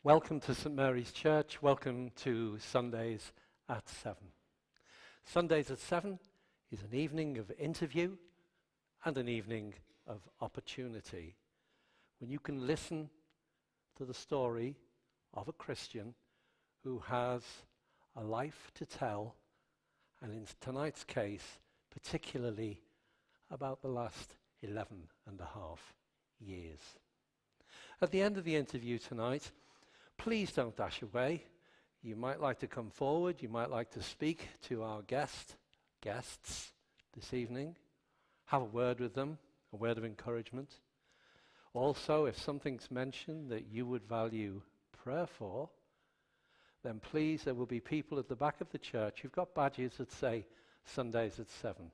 Welcome to St Mary's Church. Welcome to Sundays at 7. Sundays at 7 is an evening of interview and an evening of opportunity when you can listen to the story of a Christian who has a life to tell, and in tonight's case, particularly about the last 11 and a half years. At the end of the interview tonight, please don't dash away. You might like to come forward. You might like to speak to our guests this evening. Have a word with them, a word of encouragement. Also, if something's mentioned that you would value prayer for, then please, there will be people at the back of the church who've got badges that say Sundays at 7.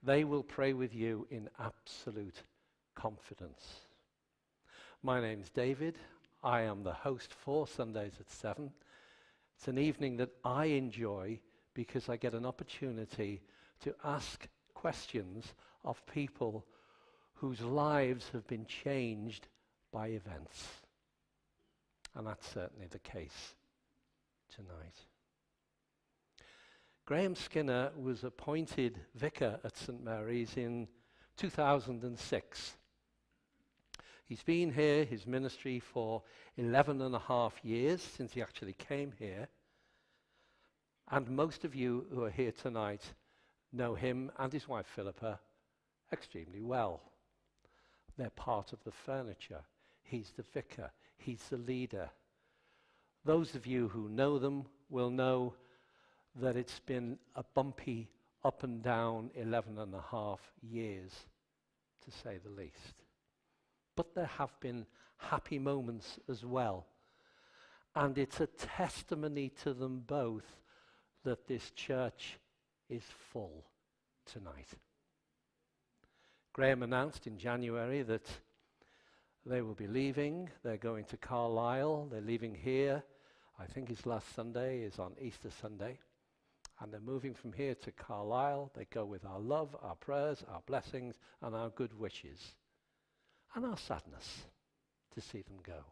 They will pray with you in absolute confidence. My name's David. I am the host for Sundays at 7. It's an evening that I enjoy because I get an opportunity to ask questions of people whose lives have been changed by events. And that's certainly the case tonight. Graeme Skinner was appointed vicar at St Mary's in 2006. He's been here, his ministry, for 11 and a half years since he actually came here. And most of you who are here tonight know him and his wife Philippa extremely well. They're part of the furniture. He's the vicar. He's the leader. Those of you who know them will know that it's been a bumpy up and down 11 and a half years, to say the least. But there have been happy moments as well. And it's a testimony to them both that this church is full tonight. Graeme announced in January that they will be leaving. They're going to Carlisle. They're leaving here. I think his last Sunday is on Easter Sunday. And they're moving from here to Carlisle. They go with our love, our prayers, our blessings, and our good wishes. And our sadness to see them go.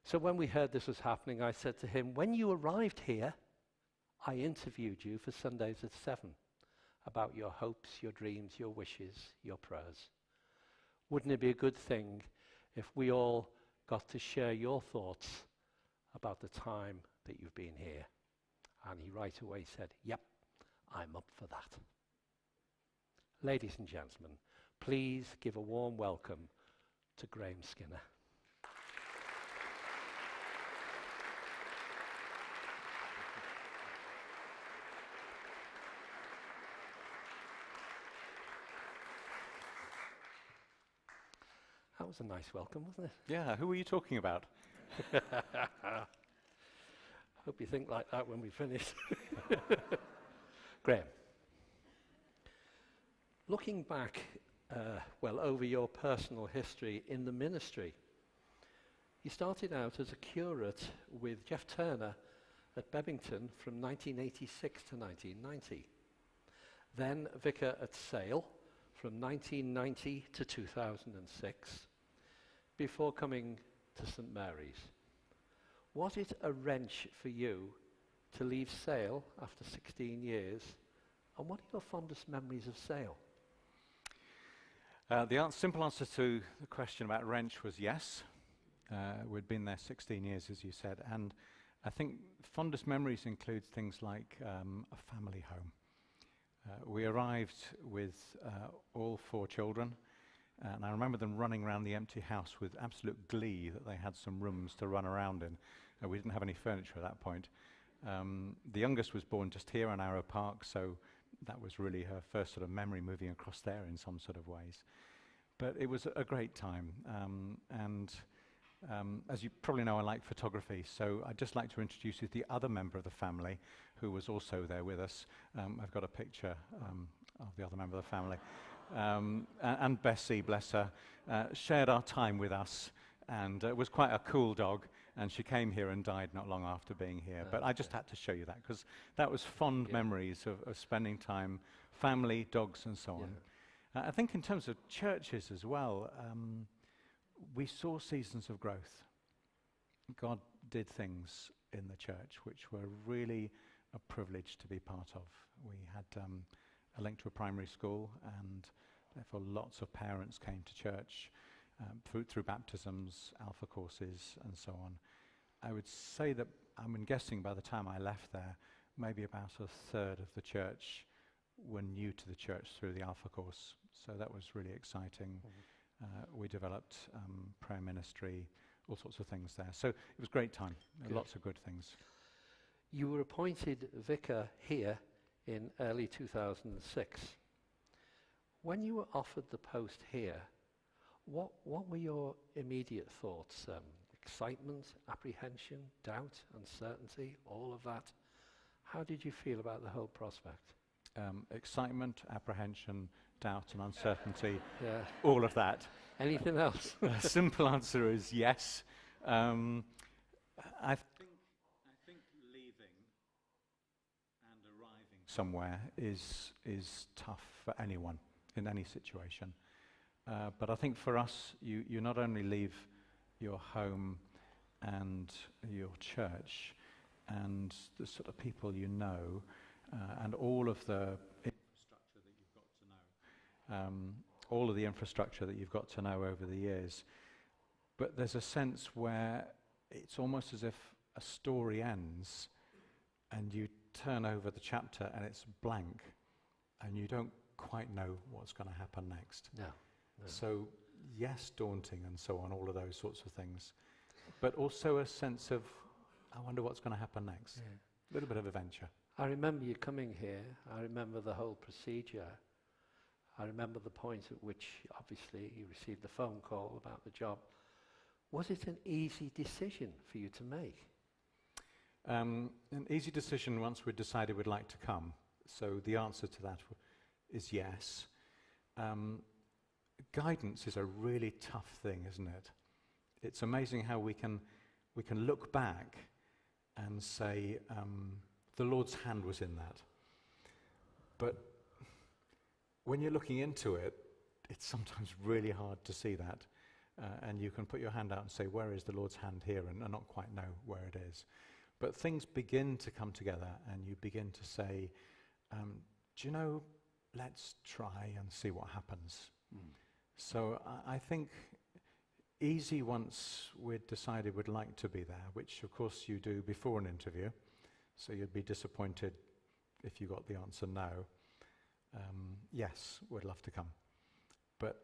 So when we heard this was happening, I said to him, when you arrived here, I interviewed you for Sundays at 7 about your hopes, your dreams, your wishes, your prayers. Wouldn't it be a good thing if we all got to share your thoughts about the time that you've been here? And he right away said, yep, I'm up for that. Ladies and gentlemen, please give a warm welcome to Graeme Skinner. That was a nice welcome, wasn't it? Yeah, who were you talking about? Hope you think like that when we finish. Graeme, looking back over your personal history in the ministry. You started out as a curate with Jeff Turner at Bebington from 1986 to 1990. Then vicar at Sale from 1990 to 2006, before coming to St Mary's. Was it a wrench for you to leave Sale after 16 years? And what are your fondest memories of Sale? The simple answer to the question about wrench was yes. We'd been there 16 years, as you said, and I think fondest memories include things like a family home. We arrived with all 4 children, and I remember them running around the empty house with absolute glee that they had some rooms to run around in. We didn't have any furniture at that point. The youngest was born just here on Arrow Park, so that was really her first sort of memory moving across there in some sort of ways. But it was a great time, and as you probably know, I like photography, so I'd just like to introduce you to the other member of the family who was also there with us. I've got a picture of the other member of the family. And Bessie, bless her, shared our time with us, and was quite a cool dog, and she came here and died not long after being here. But I just had to show you that, because that was fond memories of spending time, family, dogs, and so on. I think in terms of churches as well, we saw seasons of growth. God did things in the church which were really a privilege to be part of. We had a link to a primary school, and therefore lots of parents came to church through baptisms, alpha courses, and so on. I would say that, I'm guessing by the time I left there, maybe about a third of the church were new to the church through the alpha course. So that was really exciting. We developed prayer ministry, all sorts of things there. So it was a great time, lots of good things. You were appointed vicar here in early 2006. When you were offered the post here, what were your immediate thoughts? Excitement, apprehension, doubt, uncertainty, all of that? How did you feel about the whole prospect? Excitement, apprehension, doubt and uncertainty, Yeah. all of that. Anything else? The simple answer is yes. I think leaving and arriving somewhere is tough for anyone in any situation. But I think for us, you not only leave your home and your church and the sort of people you know, and all of the infrastructure that you've got to know, all of the infrastructure that you've got to know over the years. But there's a sense where it's almost as if a story ends and you turn over the chapter and it's blank and you don't quite know what's going to happen next. No. So, yes, daunting and so on, all of those sorts of things. But also a sense of, I wonder what's going to happen next. Yeah. A little bit of adventure. I remember you coming here. I remember the whole procedure. I remember the point at which, obviously, you received the phone call about the job. Was it an easy decision for you to make? An easy decision once we'd decided we'd like to come. So the answer to that is yes. Guidance is a really tough thing, isn't it? It's amazing how we can look back and say, the Lord's hand was in that. But when you're looking into it, it's sometimes really hard to see that. And you can put your hand out and say, where is the Lord's hand here? And not quite know where it is. But things begin to come together and you begin to say, do you know, let's try and see what happens. So I think easy once we'd decided we'd like to be there, which of course you do before an interview. So you'd be disappointed if you got the answer no. Yes, we'd love to come. But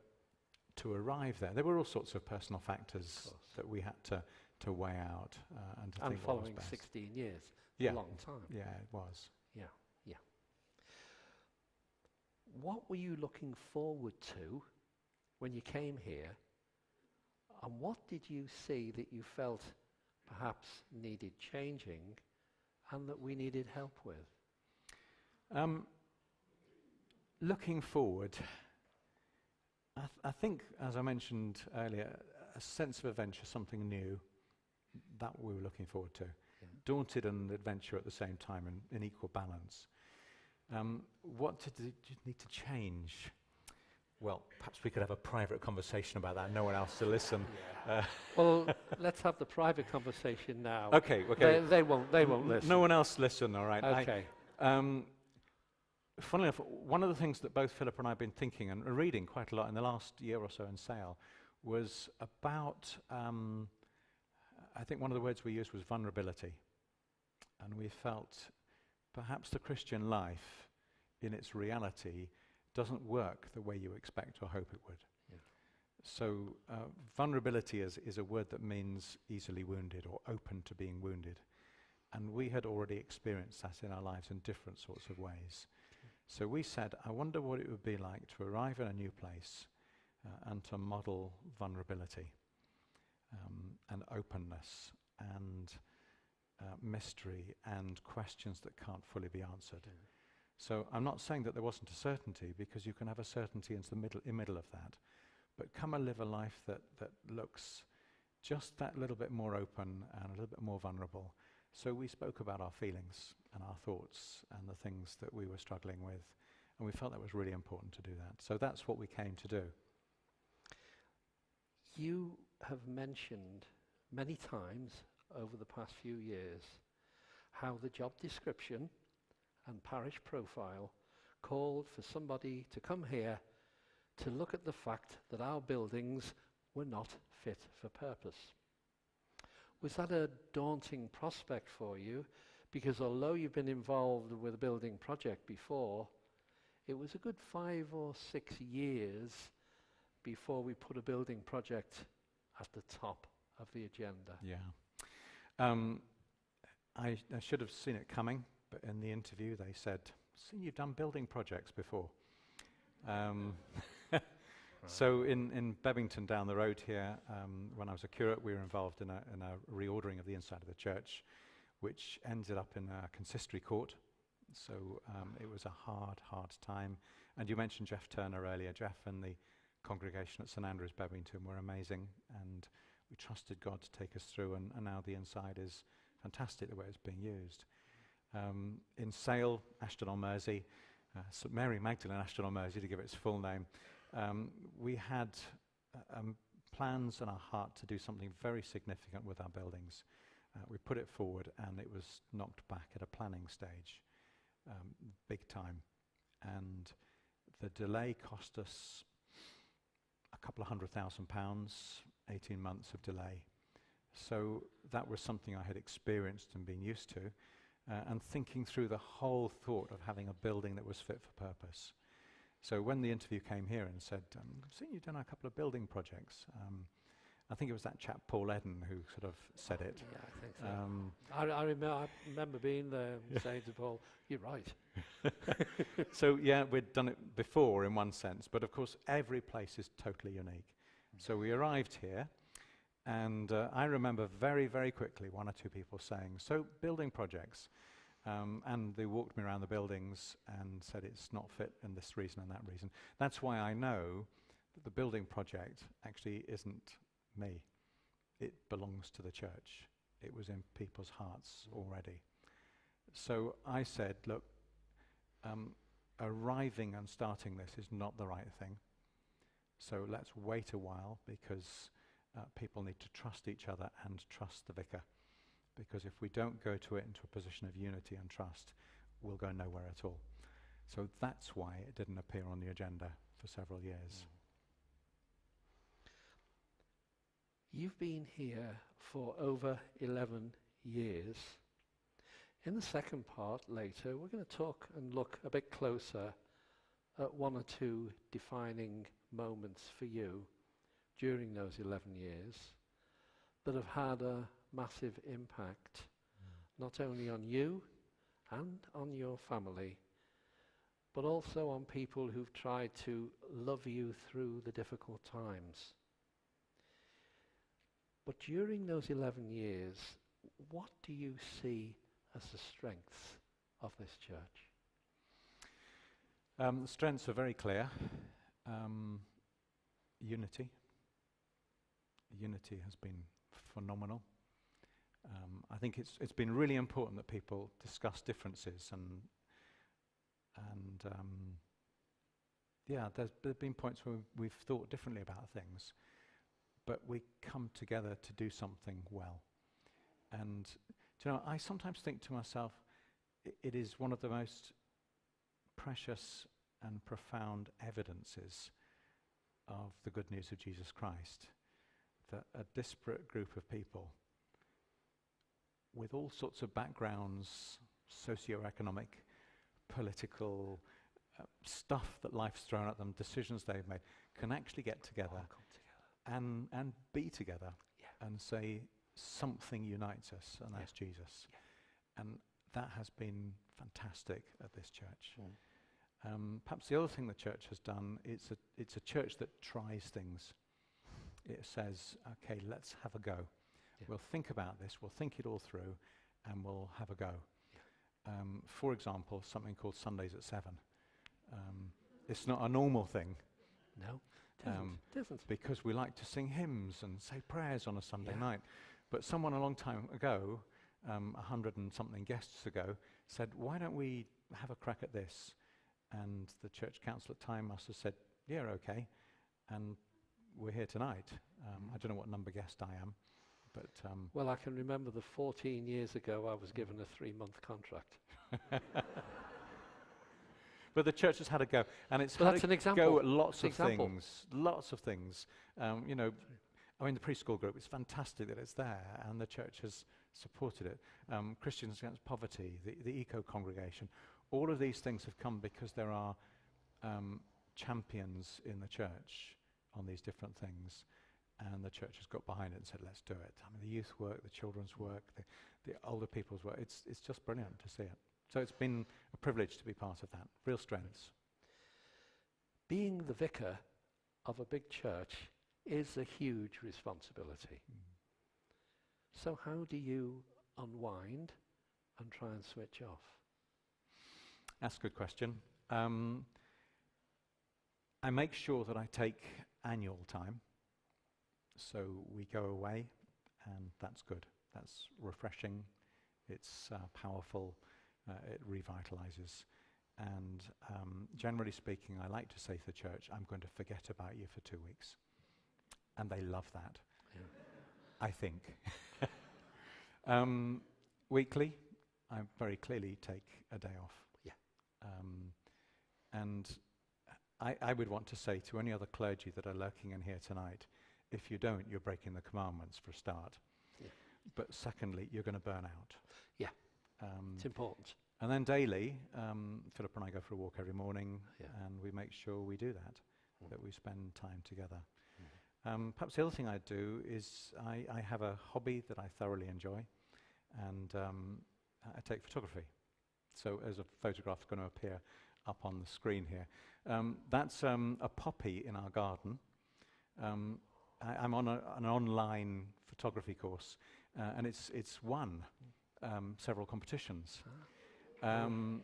to arrive there were all sorts of personal factors that we had to weigh out and to think what was following best. 16 years, Yeah. a long time. Yeah, it was. Yeah. What were you looking forward to when you came here, and what did you see that you felt perhaps needed changing and that we needed help with? Looking forward, I think, as I mentioned earlier, a sense of adventure, something new, that we were looking forward to. Yeah. Daunted and adventure at the same time in equal balance. What did you need to change? Well, perhaps we could have a private conversation about that, no one else to listen. Yeah. Well, let's have the private conversation now. Okay. They won't listen. No one else listen, all right. Okay. Funnily enough, one of the things that both Philippa and I have been thinking and reading quite a lot in the last year or so in Sale was about, I think one of the words we used was vulnerability. And we felt perhaps the Christian life in its reality doesn't work the way you expect or hope it would. Yeah. So vulnerability is a word that means easily wounded or open to being wounded. And we had already experienced that in our lives in different sorts of ways. So we said, I wonder what it would be like to arrive in a new place and to model vulnerability and openness and mystery and questions that can't fully be answered. Yeah. So I'm not saying that there wasn't a certainty, because you can have a certainty in the middle of that. But come and live a life that looks just that little bit more open and a little bit more vulnerable. So we spoke about our feelings and our thoughts and the things that we were struggling with, and we felt that was really important to do that. So that's what we came to do. You have mentioned many times over the past few years how the job description and parish profile called for somebody to come here to look at the fact that our buildings were not fit for purpose. Was that a daunting prospect for you? Because although you've been involved with a building project before, it was a good 5 or 6 years before we put a building project at the top of the agenda. Yeah. I should have seen it coming, but in the interview they said, "See, you've done building projects before." So in Bebington down the road here, when I was a curate, we were involved in a reordering of the inside of the church, which ended up in a consistory court. So it was a hard time. And you mentioned Jeff Turner earlier. Jeff and the congregation at St Andrews Bebington were amazing, and we trusted God to take us through, and now the inside is fantastic the way it's being used. In Sale, Ashton-on-Mersey, St Mary Magdalene Ashton-on-Mersey, to give it its full name, we had plans in our heart to do something very significant with our buildings. We put it forward, and it was knocked back at a planning stage, big time. And the delay cost us a couple of £100,000, 18 months of delay. So that was something I had experienced and been used to, and thinking through the whole thought of having a building that was fit for purpose. So when the interview came here and said, "I've seen you've done a couple of building projects," I think it was that chap Paul Eden who sort of said it. Yeah, I think so. I remember being there and saying to Paul, "You're right." So yeah, we'd done it before in one sense, but of course every place is totally unique. So we arrived here, and I remember very, very quickly one or two people saying, "So building projects," and they walked me around the buildings and said it's not fit in this reason and that reason. That's why I know that the building project actually isn't me. It belongs to the church. It was in people's hearts already. So I said, look, arriving and starting this is not the right thing. So let's wait a while, because people need to trust each other and trust the vicar. Because if we don't go to it into a position of unity and trust, we'll go nowhere at all. So that's why it didn't appear on the agenda for several years. You've been here for over 11 years. In the second part later, we're going to talk and look a bit closer at one or two defining moments for you during those 11 years that have had a massive impact, not only on you and on your family, but also on people who've tried to love you through the difficult times. But during those 11 years, what do you see as the strengths of this church? The strengths are very clear. Unity. Unity has been phenomenal. I think it's been really important that people discuss differences, and there's been points where we've thought differently about things, but we come together to do something well. And I sometimes think to myself, it is one of the most precious and profound evidences of the good news of Jesus Christ, that a disparate group of people with all sorts of backgrounds, socio-economic, political, stuff that life's thrown at them, decisions they've made, can actually get together, and be together, and say something unites us, and that's Jesus. And that has been fantastic at this church. Perhaps the other thing the church has done, it's a church that tries things. It says, okay, let's have a go. We'll think about this, we'll think it all through, and we'll have a go. For example, something called Sundays at 7. It's not a normal thing. No, it isn't. Because we like to sing hymns and say prayers on a Sunday night. But someone a long time ago, 100 and something guests ago, said, why don't we have a crack at this? And the church council at the time must have said, yeah, okay. And we're here tonight. I don't know what number guest I am, But Well, I can remember the 14 years ago I was given a 3-month contract. but the church has had a go, and it's But had that's a an example. go at lots That's of an example. things. Lots of things. You know, I mean, the preschool group, it's fantastic that it's there, and the church has supported it. Christians Against Poverty, the Eco Congregation, all of these things have come because there are champions in the church on these different things, and the church has got behind it and said, let's do it. I mean, the youth work, the children's work, the older people's work, it's just brilliant to see it. So it's been a privilege to be part of that. Real strengths. Being the vicar of a big church is a huge responsibility. So how do you unwind and try and switch off? That's a good question. I make sure that I take annual time. So we go away, and that's good. That's refreshing. It's powerful. It revitalizes. And generally speaking, I like to say to the church, I'm going to forget about you for 2 weeks. And they love that, I think. Weekly, I very clearly take a day off. Yeah. And I would want to say to any other clergy that are lurking in here tonight, if you don't, you're breaking the commandments for a start. Yeah. But secondly, you're going to burn out. Yeah. It's important. And then daily, Philippa and I go for a walk every morning, Yeah. and we make sure we do that, that we spend time together. Perhaps the other thing I do is I have a hobby that I thoroughly enjoy, and I take photography. So as a photograph is going to appear up on the screen here. That's a poppy in our garden. I'm on an online photography course, and it's won several competitions. And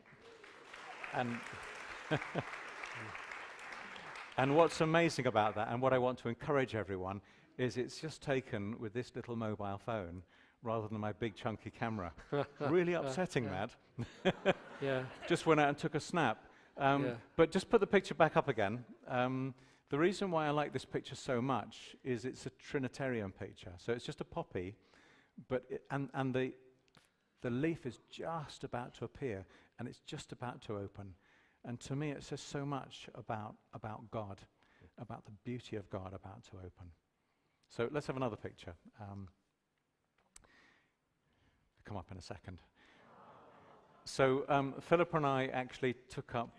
and what's amazing about that, and what I want to encourage everyone, is it's just taken with this little mobile phone rather than my big chunky camera. Really upsetting that. Yeah. Just went out and took a snap. But just put the picture back up again. The reason why I like this picture so much is it's a Trinitarian picture. So it's just a poppy, but and the leaf is just about to appear, and it's just about to open. And to me, it says so much about God, about the beauty of God about to open. So let's have another picture. Come up in a second. So Philippa and I actually took up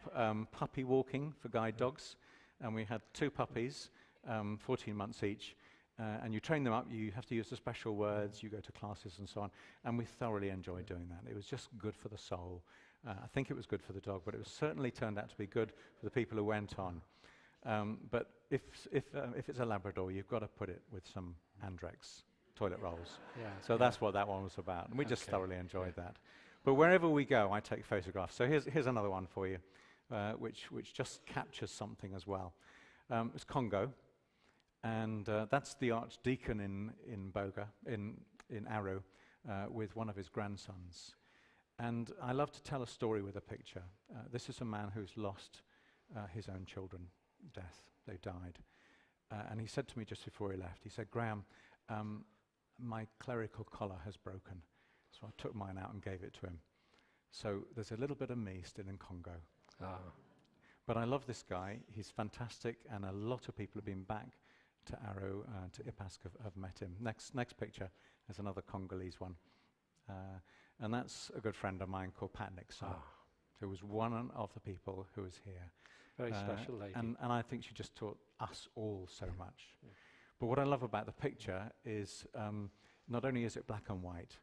puppy walking for guide dogs, and we had 2 puppies, 14 months each. And you train them up, you have to use the special words, you go to classes and so on, and we thoroughly enjoyed doing that. It was just good for the soul. I think it was good for the dog, but it was certainly turned out to be good for the people who went on. But if it's a Labrador, you've got to put it with some Andrex toilet rolls. Yeah. So that's what that one was about, and we just thoroughly enjoyed that. But wherever we go, I take photographs. So here's another one for you, which just captures something as well. It's Congo. And that's the archdeacon in Boga, in Arrow, with one of his grandsons. And I love to tell a story with a picture. This is a man who's lost his own children, death. They died. And he said to me just before he left, he said, Graeme, my clerical collar has broken. So I took mine out and gave it to him. So there's a little bit of me still in Congo. But I love this guy. He's fantastic, and a lot of people have been back to Arrow, to Ipask have met him. Next picture is another Congolese one. And that's a good friend of mine called Pat Nixon, who was one of the people who was here. Very special lady. And I think she just taught us all so much. Yeah. But what I love about the picture is not only is it black and white,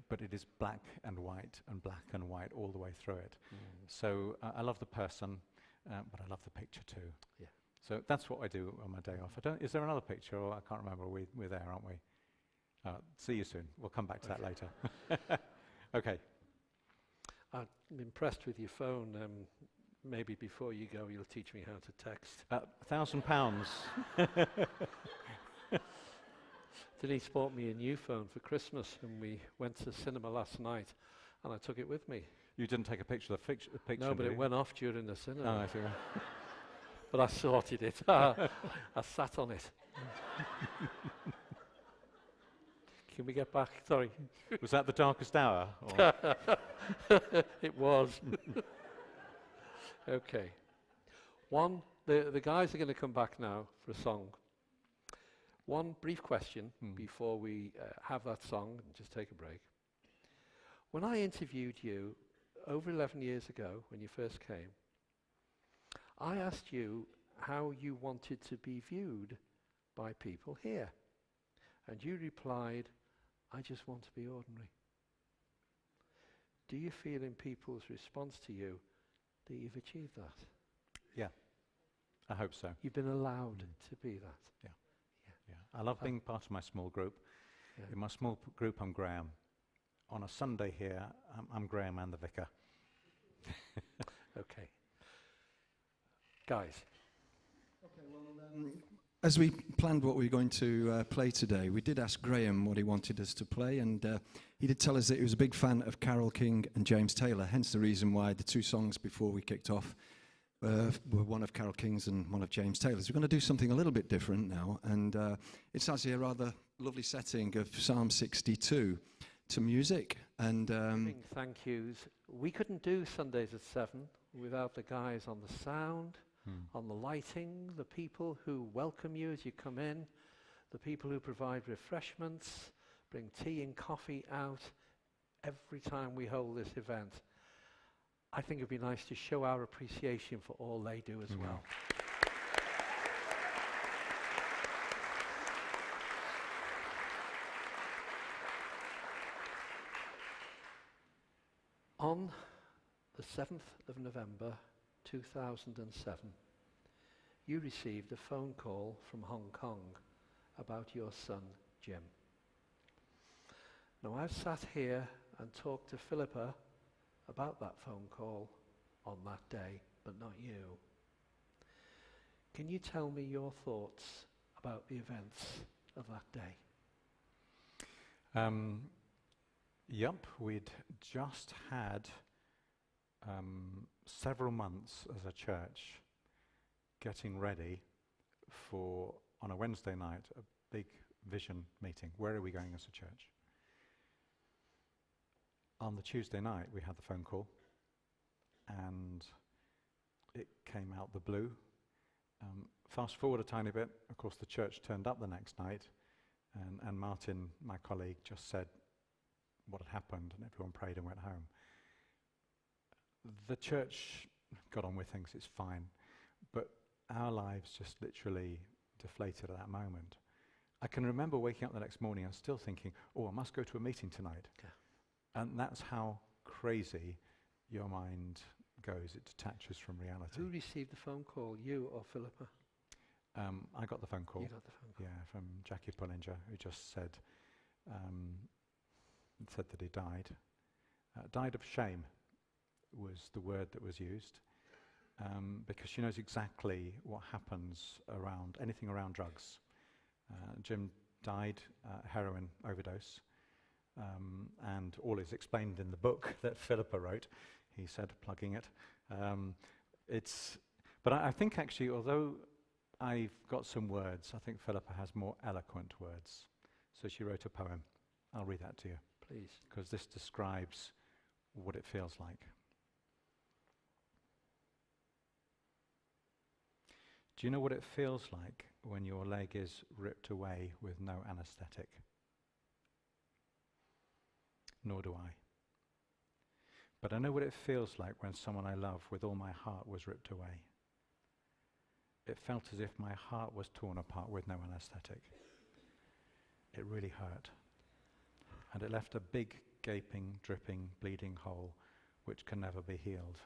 but it is black and white and black and white all the way through it. So I love the person, but I love the picture too. Yeah. So that's what I do on my day off. Is there another picture? Or I can't remember. We're there, aren't we? See you soon. We'll come back to that later. Okay. I'm impressed with your phone. Maybe before you go, you'll teach me how to text. £1,000. Denise bought me a new phone for Christmas, and we went to the cinema last night, and I took it with me. You didn't take a picture of the picture? No, but it went off during the cinema. Oh, I see. But I sorted it. I sat on it. Can we get back? Sorry. Was that the darkest hour? Or? It was. Okay. The guys are going to come back now for a song. One brief question before we have that song and just take a break. When I interviewed you over 11 years ago, when you first came, I asked you how you wanted to be viewed by people here. And you replied, I just want to be ordinary. Do you feel in people's response to you that you've achieved that? Yeah, I hope so. You've been allowed to be that? Yeah. I love being part of my small group. Yeah. In my small group, I'm Graeme. On a Sunday here, I'm Graeme and the vicar. Okay. Guys. Okay, well, as we planned what we were going to play today, we did ask Graeme what he wanted us to play, and he did tell us that he was a big fan of Carole King and James Taylor, hence the reason why the two songs before we kicked off were one of Carole King's and one of James Taylor's. We're going to do something a little bit different now, and it's actually a rather lovely setting of Psalm 62 to music. And thank yous. We couldn't do Sundays at 7 without the guys on the sound, on the lighting, the people who welcome you as you come in, the people who provide refreshments, bring tea and coffee out every time we hold this event. I think it'd be nice to show our appreciation for all they do as well. On the 7th of November 2007, you received a phone call from Hong Kong about your son, Jim. Now, I've sat here and talked to Philippa about that phone call on that day, but not you. Can you tell me your thoughts about the events of that day? Yep, we'd just had several months as a church getting ready for, on a Wednesday night, a big vision meeting. Where are we going as a church? On the Tuesday night, we had the phone call, and it came out the blue. Fast forward a tiny bit, of course, the church turned up the next night, and Martin, my colleague, just said what had happened, and everyone prayed and went home. The church got on with things, it's fine, but our lives just literally deflated at that moment. I can remember waking up the next morning and still thinking, oh, I must go to a meeting tonight. Yeah. And that's how crazy your mind goes. It detaches from reality. Who received the phone call, you or Philippa? I got the phone call. You got the phone call? Yeah, from Jackie Pullinger, who just said that he died. Died of shame was the word that was used, because she knows exactly what happens around anything around drugs. Jim died heroin overdose. And all is explained in the book that Philippa wrote, he said, plugging it. But I think actually, although I've got some words, I think Philippa has more eloquent words. So she wrote a poem. I'll read that to you. Please. Because this describes what it feels like. Do you know what it feels like when your leg is ripped away with no anesthetic? Nor do I. But I know what it feels like when someone I love with all my heart was ripped away. It felt as if my heart was torn apart with no anesthetic. It really hurt. And it left a big, gaping, dripping, bleeding hole which can never be healed.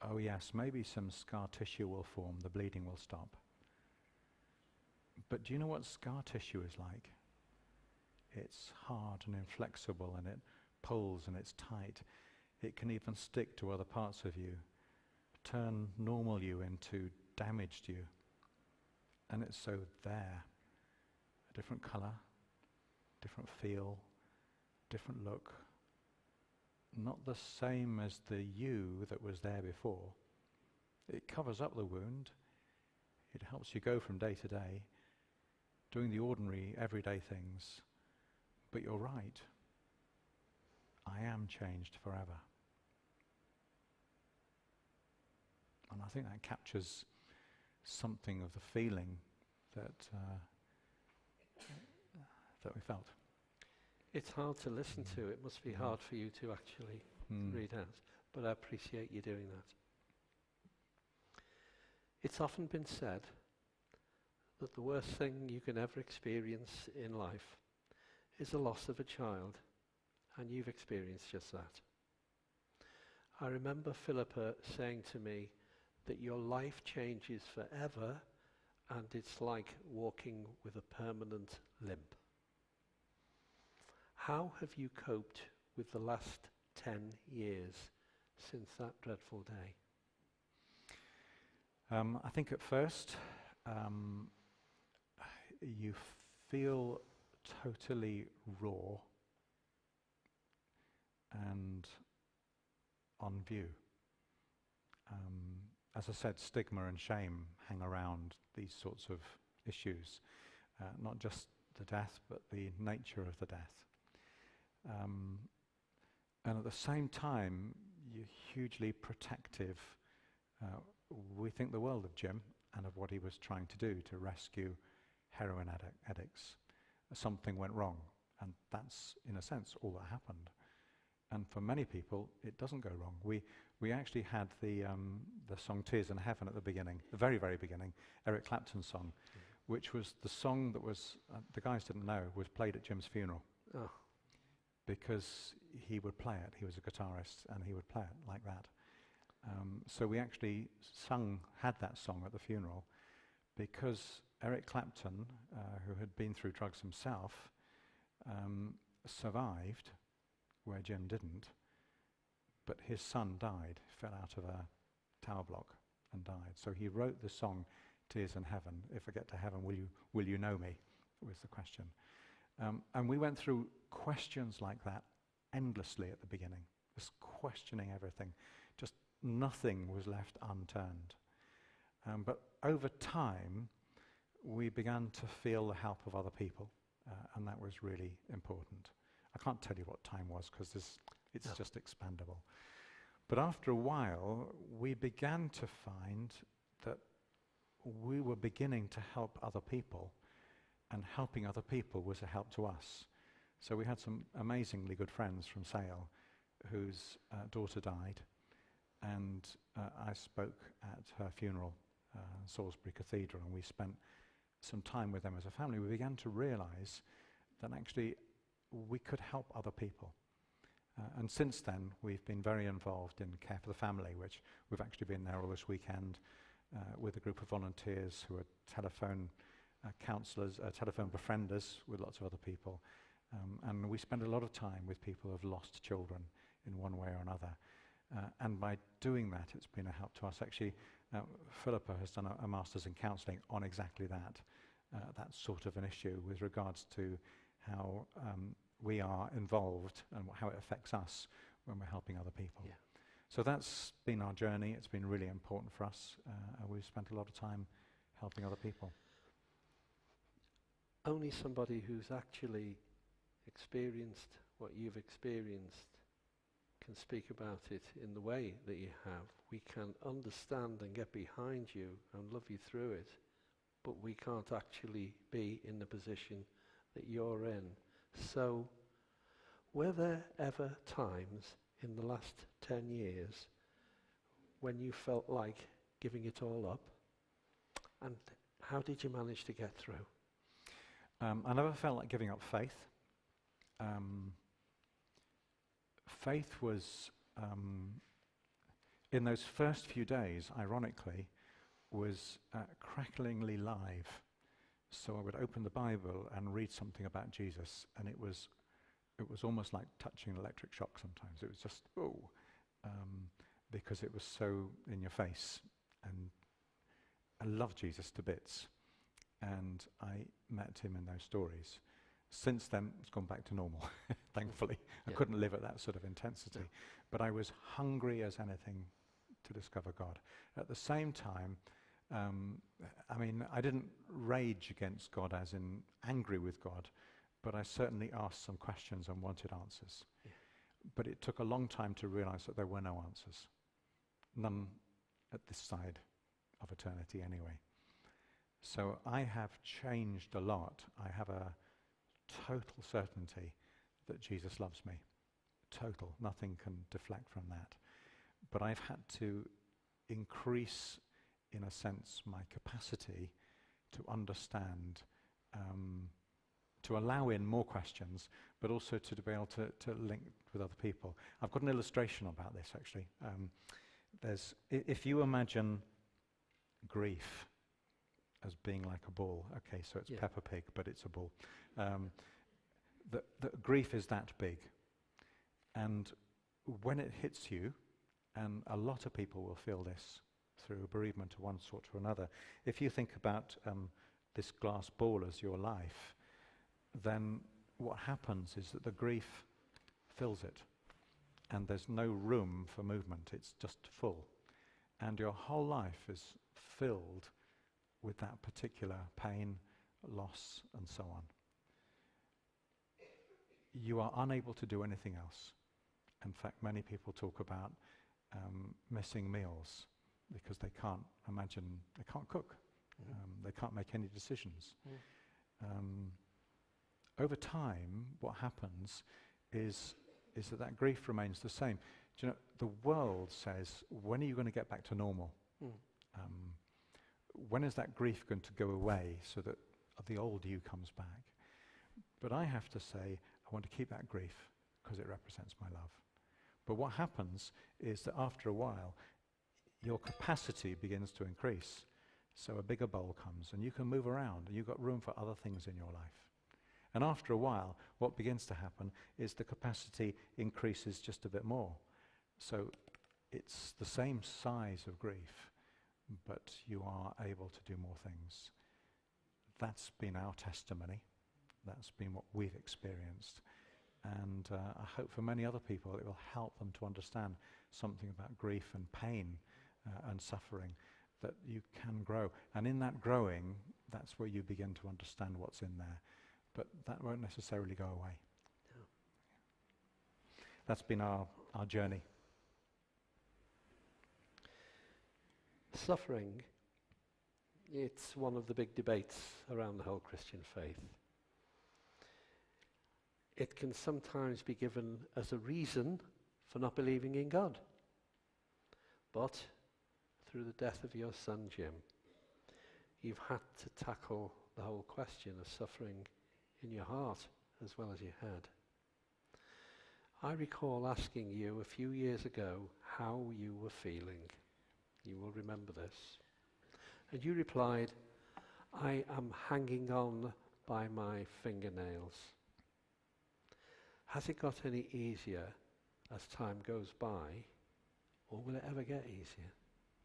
Oh yes, maybe some scar tissue will form, the bleeding will stop. But do you know what scar tissue is like? It's hard and inflexible, and it pulls and it's tight. It can even stick to other parts of you, turn normal you into damaged you. And it's so there. A different colour, different feel, different look. Not the same as the you that was there before. It covers up the wound. It helps you go from day to day, doing the ordinary, everyday things, But you're right. I am changed forever. And I think that captures something of the feeling that we felt. It's hard to listen to. It must be hard for you to actually read out. But I appreciate you doing that. It's often been said that the worst thing you can ever experience in life is the loss of a child, and you've experienced just that. I remember Philippa saying to me that your life changes forever and it's like walking with a permanent limp. How have you coped with the last 10 years since that dreadful day? I think at first you feel totally raw and on view. As I said, stigma and shame hang around these sorts of issues, not just the death, but the nature of the death. And at the same time, you're hugely protective. We think the world of Jim and of what he was trying to do to rescue heroin addicts. Something went wrong, and that's, in a sense, all that happened. And for many people, it doesn't go wrong. We actually had the song Tears in Heaven at the beginning, the very, very beginning, Eric Clapton's song, which was the song that was, the guys didn't know, was played at Jim's funeral. Oh. Because he would play it. He was a guitarist, and he would play it like that. So we actually had that song at the funeral, because Eric Clapton, who had been through drugs himself, survived where Jim didn't, but his son died, fell out of a tower block and died. So he wrote the song Tears in Heaven. If I get to heaven, will you know me, was the question. And we went through questions like that endlessly at the beginning, just questioning everything. Just nothing was left unturned. But over time, we began to feel the help of other people, and that was really important. I can't tell you what time was, because it's just expandable. But after a while, we began to find that we were beginning to help other people, and helping other people was a help to us. So we had some amazingly good friends from Sale whose daughter died, and I spoke at her funeral, Salisbury Cathedral, and we spent some time with them as a family. We began to realize that actually we could help other people. And since then, we've been very involved in Care for the Family, which we've actually been there all this weekend with a group of volunteers who are telephone counsellors, telephone befrienders with lots of other people. And we spend a lot of time with people who have lost children in one way or another. And by doing that, it's been a help to us. Actually, Philippa has done a master's in counselling on exactly that sort of an issue with regards to how we are involved and how it affects us when we're helping other people. Yeah. So that's been our journey. It's been really important for us. We've spent a lot of time helping other people. Only somebody who's actually experienced what you've experienced can speak about it in the way that you have. We can understand and get behind you and love you through it, but we can't actually be in the position that you're in. So, were there ever times in the last 10 years when you felt like giving it all up? And how did you manage to get through? I never felt like giving up faith. Faith was, in those first few days, ironically, was cracklingly live. So I would open the Bible and read something about Jesus, and it was almost like touching an electric shock sometimes. It was just, because it was so in your face. And I love Jesus to bits, and I met him in those stories. Since then, it's gone back to normal, thankfully. I couldn't live at that sort of intensity. But I was hungry as anything to discover God. At the same time, I didn't rage against God as in angry with God, but I certainly asked some questions and wanted answers. Yeah. But it took a long time to realize that there were no answers. None at this side of eternity anyway. So I have changed a lot. I have a total certainty that Jesus loves me. Total. Nothing can deflect from that. But I've had to increase, in a sense, my capacity to understand, to allow in more questions, but also to be able to link with other people. I've got an illustration about this, actually. If you imagine grief as being like a ball, okay, so it's Peppa Pig, but it's a ball. The grief is that big. And when it hits you, and a lot of people will feel this through bereavement of one sort or another, if you think about this glass ball as your life, then what happens is that the grief fills it, and there's no room for movement, it's just full. And your whole life is filled with that particular pain, loss, and so on. You are unable to do anything else. In fact, many people talk about missing meals because they can't imagine, they can't cook, they can't make any decisions. Over time, what happens is that grief remains the same. Do you know, the world says, when are you going to get back to normal? When is that grief going to go away so that the old you comes back? But I have to say, I want to keep that grief because it represents my love. But what happens is that after a while, your capacity begins to increase. So a bigger bowl comes and you can move around and you've got room for other things in your life. And after a while, what begins to happen is the capacity increases just a bit more. So it's the same size of grief, but you are able to do more things. That's been our testimony. That's been what we've experienced. And I hope for many other people it will help them to understand something about grief and pain and suffering, that you can grow. And in that growing, that's where you begin to understand what's in there. But that won't necessarily go away. No. That's been our journey. Suffering, it's one of the big debates around the whole Christian faith. It can sometimes be given as a reason for not believing in God. But through the death of your son, Jim, you've had to tackle the whole question of suffering in your heart as well as your head. I recall asking you a few years ago how you were feeling. You will remember this. And you replied, I am hanging on by my fingernails. Has it got any easier as time goes by, or will it ever get easier?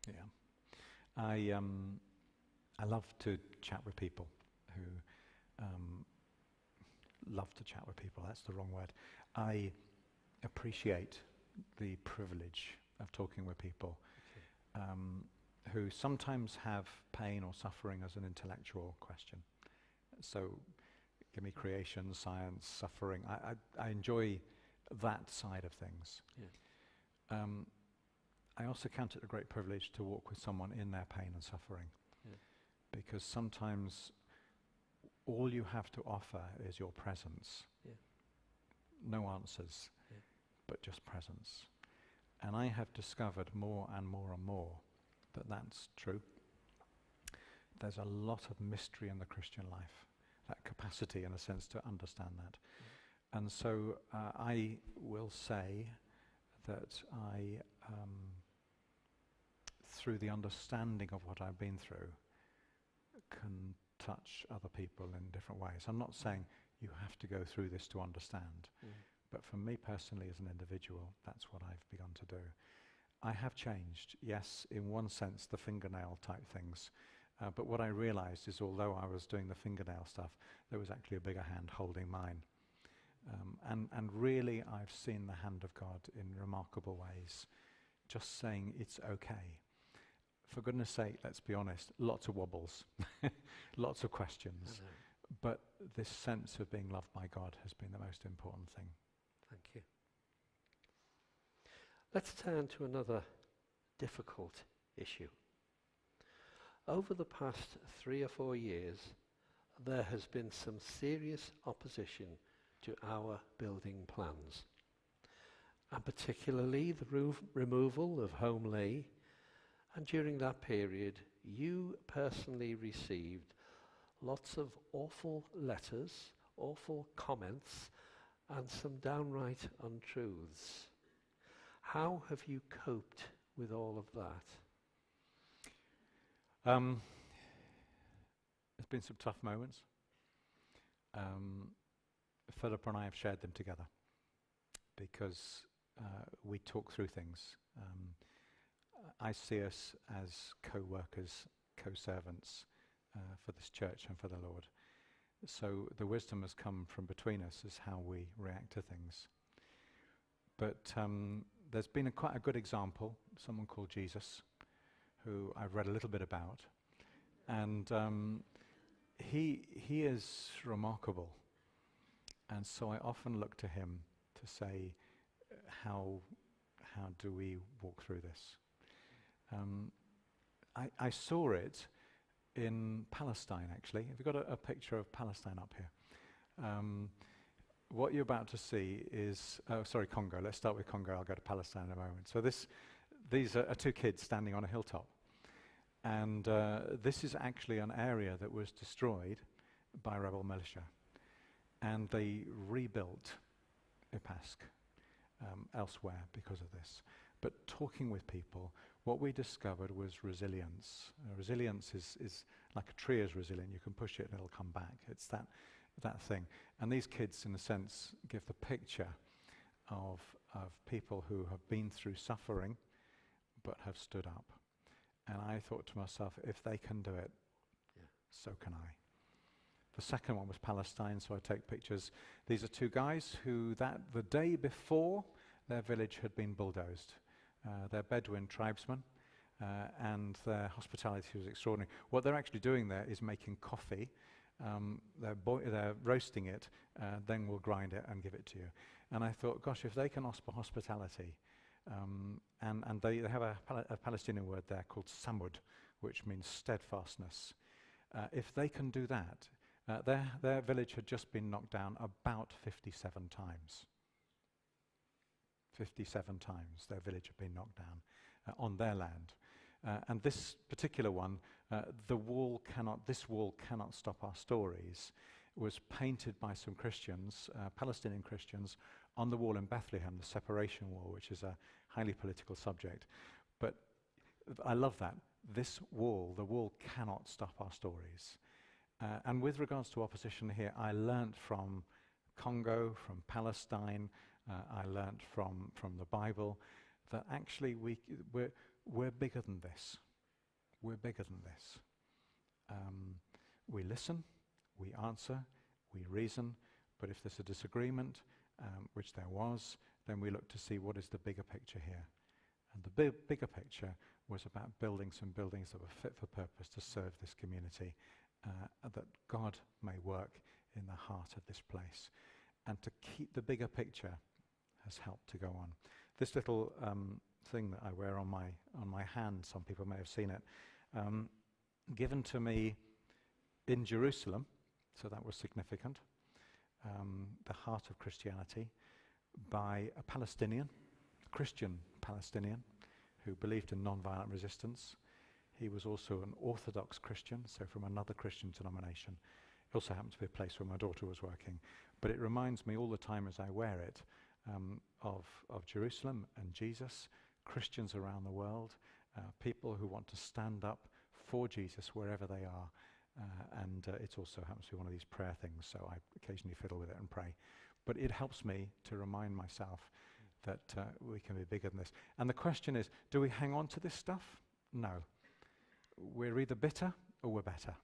Yeah. I love to chat with people who love to chat with people. That's the wrong word. I appreciate the privilege of talking with people who sometimes have pain or suffering as an intellectual question. So give me creation, science, suffering. I enjoy that side of things. Yeah. I also count it a great privilege to walk with someone in their pain and suffering. Yeah. Because sometimes all you have to offer is your presence. Yeah. No answers, but just presence. And I have discovered more and more and more that that's true. There's a lot of mystery in the Christian life, that capacity in a sense to understand that. And so I will say that I, through the understanding of what I've been through, can touch other people in different ways. I'm not saying you have to go through this to understand, but for me personally as an individual, that's what I've begun to do. I have changed, yes, in one sense, the fingernail type things. But what I realized is although I was doing the fingernail stuff, there was actually a bigger hand holding mine. And really I've seen the hand of God in remarkable ways, just saying it's okay. For goodness sake, let's be honest, lots of wobbles, lots of questions. But this sense of being loved by God has been the most important thing. Thank you. Let's turn to another difficult issue. Over the past 3 or 4 years, there has been some serious opposition to our building plans, and particularly the removal of Home Lea. And during that period, you personally received lots of awful letters, awful comments, and some downright untruths. How have you coped with all of that? There's been some tough moments. Philippa and I have shared them together because we talk through things. I see us as co-workers, co-servants for this church and for the Lord. So the wisdom has come from between us as how we react to things. But there's been quite a good example, someone called Jesus, who I've read a little bit about. And he is remarkable. And so I often look to him to say, how do we walk through this? I saw it in Palestine, actually. Have you got a picture of Palestine up here? What you're about to see is, Congo. Let's start with Congo. I'll go to Palestine in a moment. So these are 2 kids standing on a hilltop. And this is actually an area that was destroyed by rebel militia. And they rebuilt Ipask elsewhere because of this. But talking with people, what we discovered was resilience. Resilience is like a tree is resilient. You can push it and it'll come back. It's that thing. And these kids, in a sense, give the picture of people who have been through suffering but have stood up. And I thought to myself, if they can do it, so can I. The second one was Palestine, so I take pictures. These are 2 guys who the day before their village had been bulldozed. They're Bedouin tribesmen, and their hospitality was extraordinary. What they're actually doing there is making coffee. They're roasting it, then we'll grind it and give it to you. And I thought, gosh, if they can offer hospitality, and they have a Palestinian word there called samud, which means steadfastness. If they can do that, their village had just been knocked down about 57 times. 57 times their village had been knocked down on their land. And this particular one, this wall cannot stop our stories, was painted by some Christians, Palestinian Christians, on the wall in Bethlehem, the separation wall, which is a highly political subject. But I love that. This wall, the wall cannot stop our stories. And with regards to opposition here, I learnt from Congo, from Palestine, I learnt from the Bible, that actually we're bigger than this. We're bigger than this. We listen, we answer, we reason, but if there's a disagreement, which there was, then we look to see what is the bigger picture here. And the bigger picture was about building some buildings that were fit for purpose to serve this community, that God may work in the heart of this place. And to keep the bigger picture has helped to go on. This little thing that I wear on my hand, some people may have seen it, given to me in Jerusalem, so that was significant, the heart of Christianity, by a Palestinian, Christian Palestinian, who believed in non-violent resistance. He was also an Orthodox Christian, so from another Christian denomination. It also happened to be a place where my daughter was working. But it reminds me all the time as I wear it of Jerusalem and Jesus, Christians around the world, people who want to stand up for Jesus wherever they are. And it also happens to be one of these prayer things, so I occasionally fiddle with it and pray. But it helps me to remind myself that we can be bigger than this. And the question is, do we hang on to this stuff? No. We're either bitter or we're better.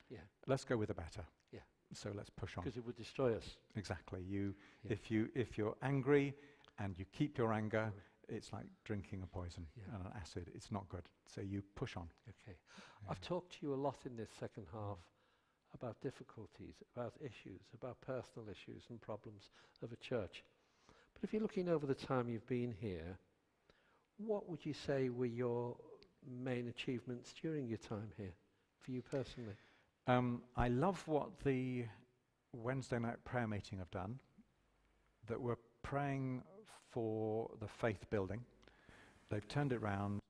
Yeah. Let's go with the better. Yeah. So let's push on. Because it would destroy us. Exactly. Yeah. If you're angry and you keep your anger, it's like drinking a poison and an acid. It's not good. So you push on. Okay. I've talked to you a lot in this second half about difficulties, about issues, about personal issues and problems of a church. But if you're looking over the time you've been here, what would you say were your main achievements during your time here, for you personally? I love what the Wednesday night prayer meeting have done, that we're praying for the faith building. They've turned it round and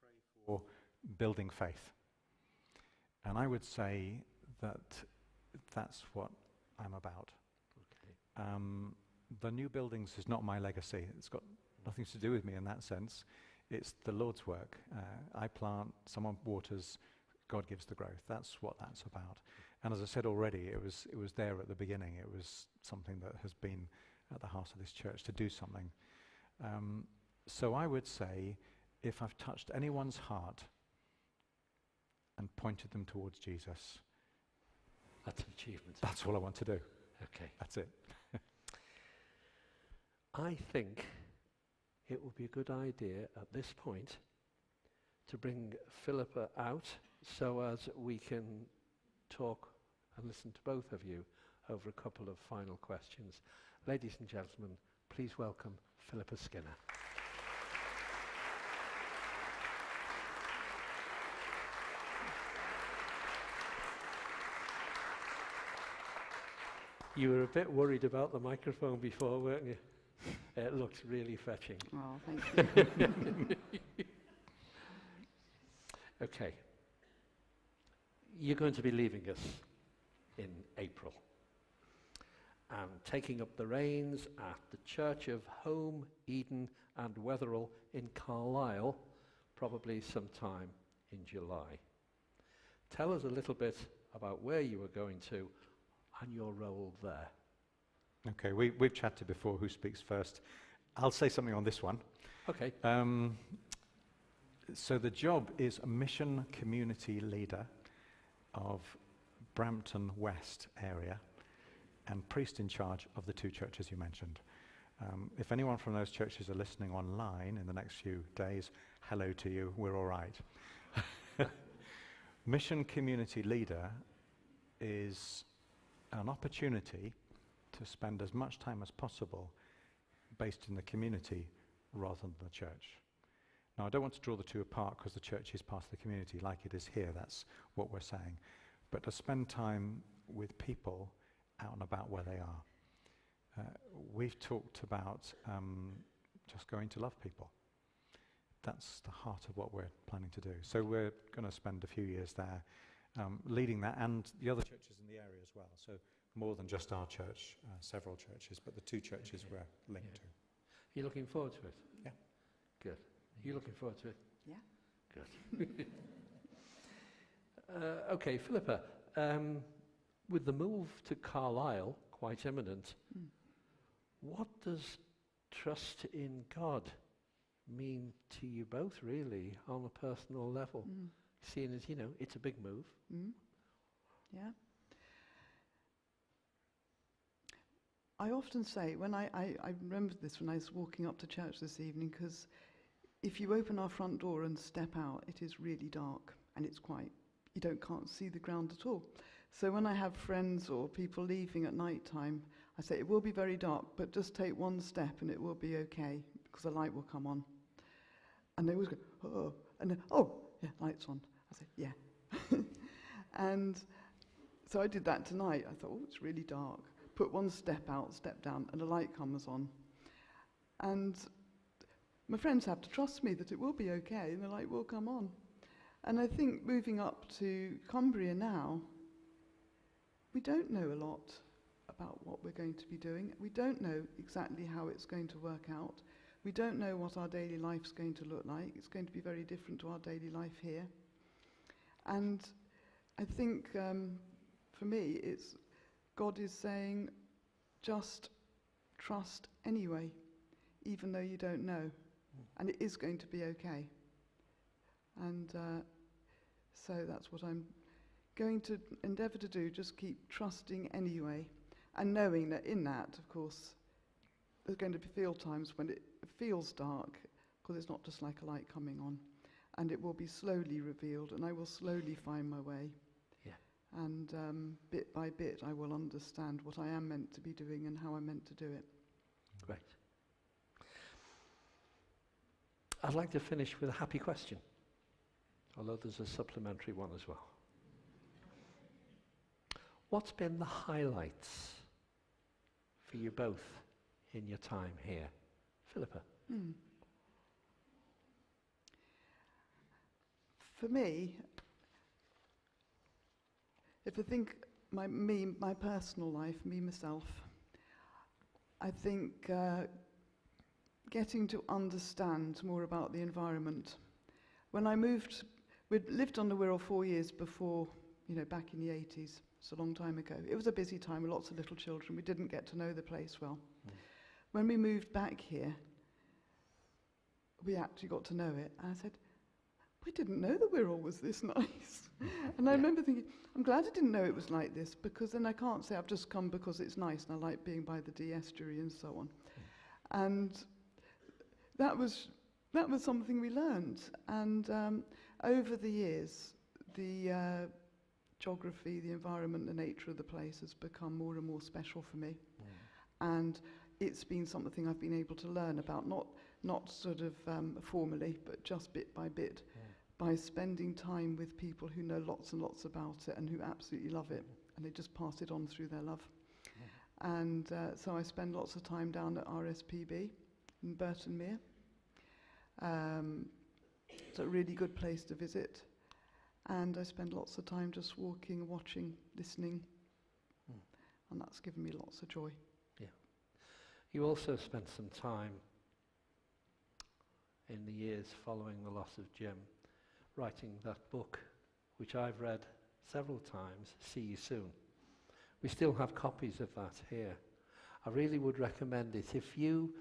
they pray for building faith. And I would say that that's what I'm about. Okay. The new buildings is not my legacy. It's got nothing to do with me in that sense. It's the Lord's work. I plant, someone waters, God gives the growth. That's what that's about. And as I said already, it was there at the beginning. It was something that has been at the heart of this church, to do something. So I would say, if I've touched anyone's heart and pointed them towards Jesus, That's an achievement. that's all I want to do. Okay. That's it. I think it would be a good idea at this point to bring Philippa out so as we can talk and listen to both of you over a couple of final questions. Ladies and gentlemen, please welcome Philippa Skinner. You were a bit worried about the microphone before, weren't you? It looks really fetching. Oh, thank you. Okay. You're going to be leaving us in April and taking up the reins at the Church of Home, Eden and Wetherell in Carlisle, probably sometime in July. Tell us a little bit about where you were going to and your role there. Okay, we've chatted before who speaks first. I'll say something on this one. Okay. So the job is a mission community leader of Brampton West area and priest in charge of the two churches you mentioned. If anyone from those churches are listening online in the next few days, hello to you, we're all right. Mission community leader is an opportunity to spend as much time as possible based in the community rather than the church. Now, I don't want to draw the two apart because the church is part of the community like it is here, that's what we're saying. But to spend time with people out and about where they are. We've talked about just going to love people. That's the heart of what we're planning to do. So we're going to spend a few years there leading that, and the other churches in the area as well. So more than just our church, several churches, but the two churches we're linked to. You looking forward to it? Yeah. Good. You looking forward to it? Yeah. Good. Okay, Philippa, with the move to Carlisle, quite imminent, what does trust in God mean to you both, really, on a personal level? Seeing as, it's a big move. Yeah. I often say, when I remember this when I was walking up to church this evening, because if you open our front door and step out, it is really dark, and it's quite, can't see the ground at all. So when I have friends or people leaving at night time, I say, it will be very dark, but just take one step and it will be okay, because the light will come on. And they always go, oh, and then, oh, yeah, light's on. I say, yeah. And so I did that tonight. I thought, oh, it's really dark. Put one step out, step down, and the light comes on. And my friends have to trust me that it will be okay and the light will come on. And I think moving up to Cumbria now, we don't know a lot about what we're going to be doing. We don't know exactly how it's going to work out. We don't know what our daily life's going to look like. It's going to be very different to our daily life here. And I think for me, it's God is saying, just trust anyway, even though you don't know. And it is going to be okay. And so that's what I'm going to endeavour to do, just keep trusting anyway. And knowing that in that, of course, there's going to feel times when it feels dark, because it's not just like a light coming on. And it will be slowly revealed, and I will slowly find my way. Yeah. And bit by bit, I will understand what I am meant to be doing and how I'm meant to do it. Great. I'd like to finish with a happy question, although there's a supplementary one as well. What's been the highlights for you both in your time here? Philippa? For me, if I think my personal life, myself, I think getting to understand more about the environment. When I moved, we'd lived on the Wirral 4 years before, back in the 80s. It's a long time ago. It was a busy time with lots of little children. We didn't get to know the place well. When we moved back here, we actually got to know it. And I said, we didn't know the Wirral was this nice. And I remember thinking, I'm glad I didn't know it was like this, because then I can't say I've just come because it's nice and I like being by the Dee estuary and so on. And that was something we learned. And over the years, the geography, the environment, the nature of the place has become more and more special for me. And it's been something I've been able to learn about, not sort of formally, but just bit by bit, by spending time with people who know lots and lots about it and who absolutely love it, and they just pass it on through their love. And so I spend lots of time down at RSPB in Burton Mere. It's a really good place to visit. And I spend lots of time just walking, watching, listening. And that's given me lots of joy. Yeah. You also spent some time in the years following the loss of Jim writing that book, which I've read several times, See You Soon. We still have copies of that here. I really would recommend it. If you,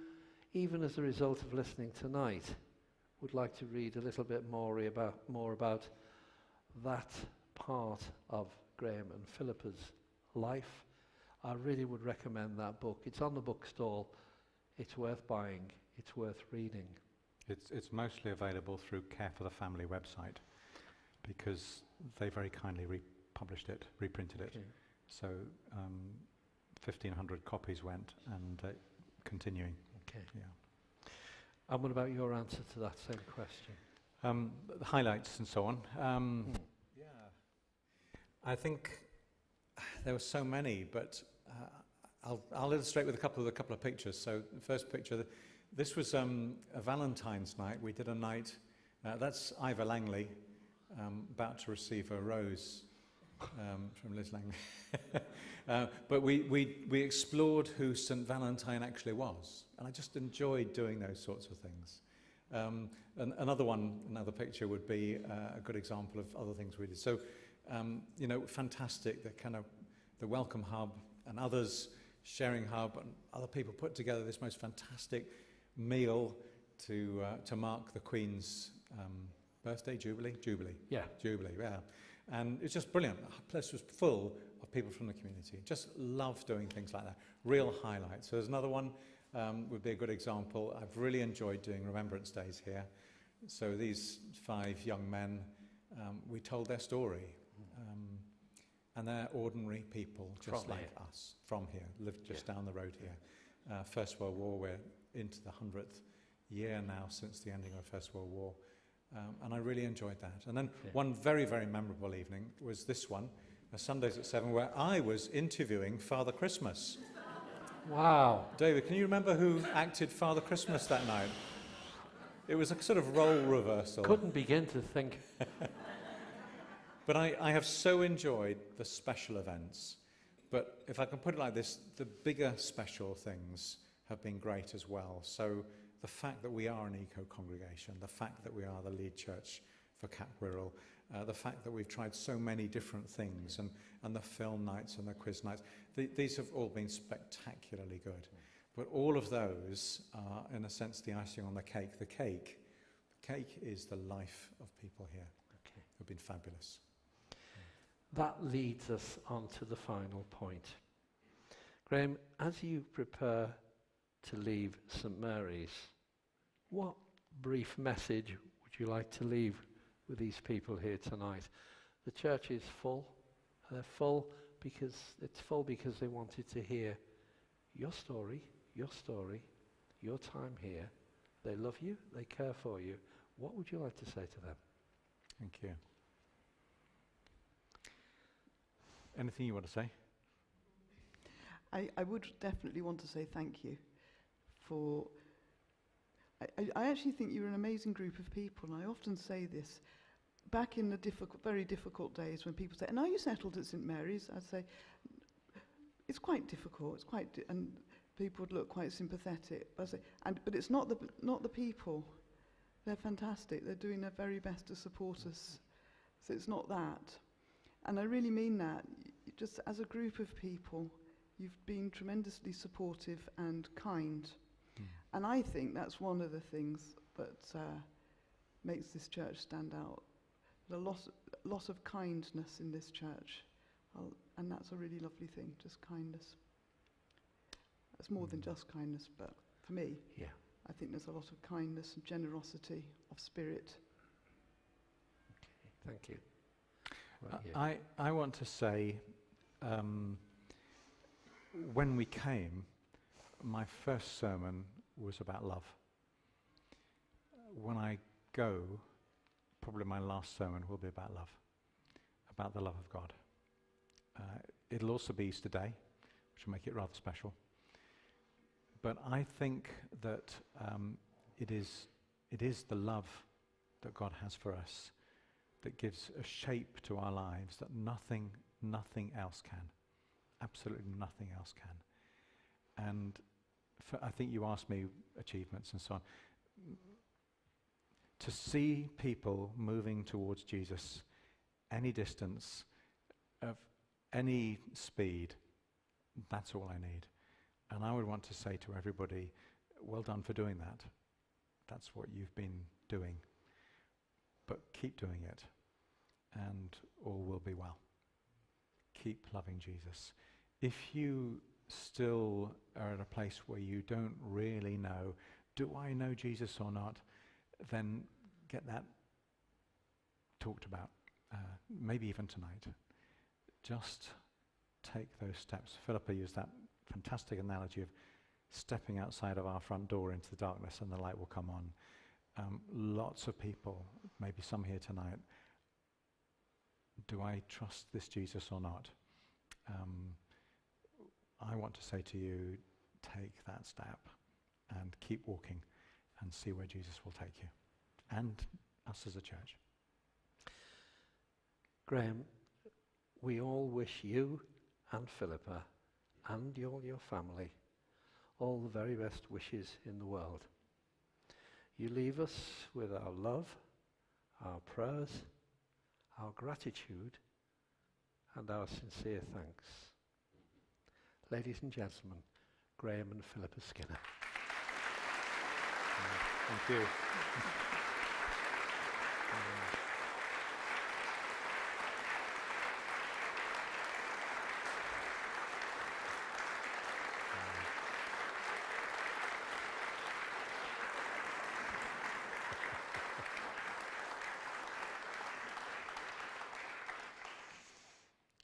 even as a result of listening tonight, would like to read a little bit more about that part of Graeme and Philippa's life, I really would recommend that book. It's on the bookstall. It's worth buying. It's worth reading. It's mostly available through Care for the Family website, because they very kindly republished it, reprinted it. Okay. So 1,500 copies went, and continuing. Okay. Yeah. And what about your answer to that same question? The highlights and so on. Yeah, I think there were so many, but I'll illustrate with a couple of pictures. So the first picture, this was a Valentine's night. We did a night. That's Ivor Langley, about to receive a rose from Liz Langley. But we explored who St. Valentine actually was, and I just enjoyed doing those sorts of things. And another picture would be a good example of other things we did. So, fantastic, the Welcome Hub and others, Sharing Hub and other people put together this most fantastic meal to mark the Queen's birthday, Jubilee. Yeah. And it's just brilliant. The place was full of people from the community. Just love doing things like that. Real highlights. So there's another one. Would be a good example. I've really enjoyed doing Remembrance Days here. So these 5 young men, we told their story. And they're ordinary people, just from like here. us, from here, lived just down the road here. First World War, we're into the 100th year now since the ending of the First World War. And I really enjoyed that. And then one very, very memorable evening was this one, Sundays at 7, where I was interviewing Father Christmas. Wow. David, can you remember who acted Father Christmas that night? It was a sort of role reversal. Couldn't begin to think. But I have so enjoyed the special events. But if I can put it like this, the bigger special things have been great as well. So the fact that we are an eco-congregation, the fact that we are the lead church for Cap Wirral, the fact that we've tried so many different things, and the film nights and the quiz nights, these have all been spectacularly good. But all of those are, in a sense, the icing on the cake. The cake is the life of people here. Okay. Who've been fabulous. That leads us on to the final point. Graeme, as you prepare to leave St. Mary's, what brief message would you like to leave with these people here tonight? The church is full They're full because it's full because they wanted to hear your story, your time here. They love you, they care for you. What would you like to say to them? Thank you. Anything you want to say? I would definitely want to say thank you for... I actually think you're an amazing group of people, and I often say this. Back in the very difficult days when people say, and are you settled at St Mary's? I'd say, it's quite difficult, and people would look quite sympathetic. But I say, but it's not the people. They're fantastic. They're doing their very best to support us. So it's not that. And I really mean that. Just as a group of people, you've been tremendously supportive and kind. And I think that's one of the things that makes this church stand out. The lot of kindness in this church. And that's a really lovely thing, just kindness. It's more than just kindness, but for me, I think there's a lot of kindness and generosity of spirit. Okay, thank you. Right, I want to say, when we came, my first sermon was about love. When I go, probably my last sermon will be about love, about the love of God. It'll also be Easter Day, which will make it rather special. But I think that it is the love that God has for us that gives a shape to our lives that nothing else can. Absolutely nothing else can. And I think you asked me achievements and so on. To see people moving towards Jesus, any distance, of any speed, that's all I need. And I would want to say to everybody, well done for doing that. That's what you've been doing. But keep doing it, and all will be well. Keep loving Jesus. If you still are at a place where you don't really know, do I know Jesus or not, then get that talked about, maybe even tonight. Just take those steps. Philippa used that fantastic analogy of stepping outside of our front door into the darkness and the light will come on. Lots of people, maybe some here tonight, do I trust this Jesus or not? I want to say to you, take that step and keep walking and see where Jesus will take you, and us as a church. Graeme, we all wish you and Philippa and all your family all the very best wishes in the world. You leave us with our love, our prayers, our gratitude, and our sincere thanks. Ladies and gentlemen, Graeme and Philippa Skinner. Thank you.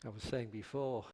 I was saying before,